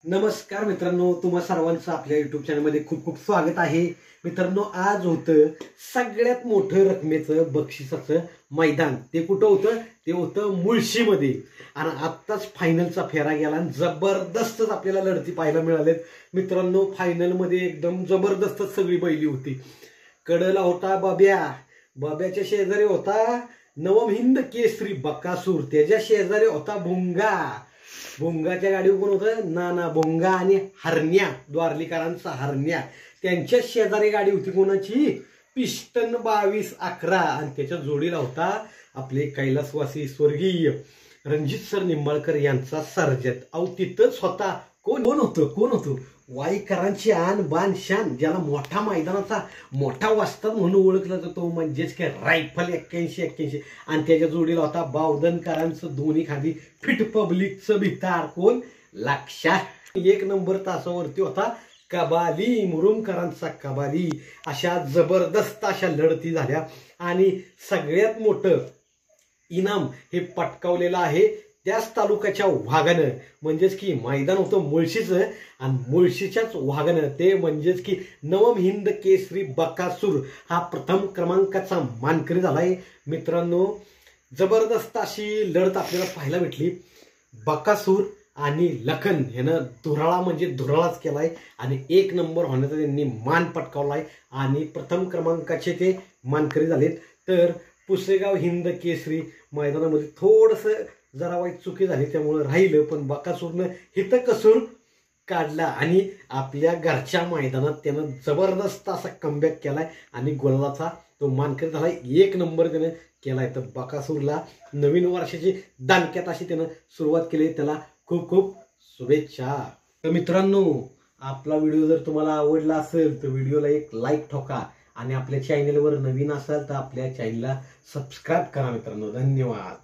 नमस्कार मित्रांनो, तुम्हा सर्वांचं आपल्या युट्यूब चॅनलमध्ये खूप खूप स्वागत आहे. मित्रांनो, आज होतं सगळ्यात मोठं रकमेचं बक्षिसाचं मैदान. ते कुठं होतं? ते होतं मुळशीमध्ये. आणि आत्ताच फायनलचा फेरा गेला आणि जबरदस्तच आपल्याला लढती पाहायला मिळालेत. मित्रांनो, फायनलमध्ये एकदम जबरदस्त सगळी बैली होती. कडला होता बाब्याच्या शेजारी होता नवम हिंद केसरी बकासूर, त्याच्या शेजारी होता भोंगाच्या गाडीवर कोण होतं? नाना भोंगा आणि हरण्या, द्वारलीकरांचा हरण्या. त्यांच्या शेजारी गाडी होती कोणाची? पिस्टन 2211. आणि त्याच्या जोडीला होता आपले कैलासवासी स्वर्गीय रणजित सर निंबाळकर यांचा सर्जत. अहो तिथंच होता कोण होतं? वाईकरांची आन बान शान, ज्याला मोठा मैदानाचा मोठा वस्ताद म्हणून ओळखला जातो, म्हणजेच काय रायफल 81. आणि त्याच्या जोडीला होता बावधनकरांचं दोन्ही खाली फिट पब्लिकचं भितार कोण? लक्षा. 1 नंबर तासावरती होता कबाली, मुरुमकरांचा कबाली. अशा जबरदस्त अशा लढती झाल्या आणि सगळ्यात मोठं इनाम हे पटकावलेलं आहे त्याच तालुक्याच्या वाघानं. म्हणजेच की मैदान होतं मुळशीचं आणि मुळशीच्याच वाघानं, ते म्हणजेच की नवम हिंद केसरी बकासूर हा प्रथम क्रमांकाचा मानकरी झालाय. मित्रांनो, जबरदस्त अशी लढत आपल्याला पाहायला भेटली. बकासूर आणि लखन ह्यानं धुराळा म्हणजे धुराळाच केलाय आणि 1 नंबर होण्याचा त्यांनी मान पटकावलाय आणि प्रथम क्रमांकाचे ते मानकरी झालेत. तर पुसेगाव हिंद केसरी मैदानामध्ये थोडंसं जरा वाईट चुकी झाली, त्यामुळे राहिलं. पण बकासूरनं हित कसूर काढला आणि आपल्या घरच्या मैदानात त्यानं जबरदस्त असा कमबॅक केलाय आणि गोलाचा तो मानकरी झालाय. 1 नंबर त्यानं केलाय. तर बकासूरला नवीन वर्षाची दानक्यात अशी त्यानं सुरुवात केली. त्याला खूप खूप शुभेच्छा. तर मित्रांनो, आपला व्हिडिओ जर तुम्हाला आवडला असेल तर व्हिडिओला एक लाईक ठोका आणि आपल्या चॅनलवर नवीन असाल तर आपल्या चॅनलला सबस्क्राईब करा. मित्रांनो, धन्यवाद.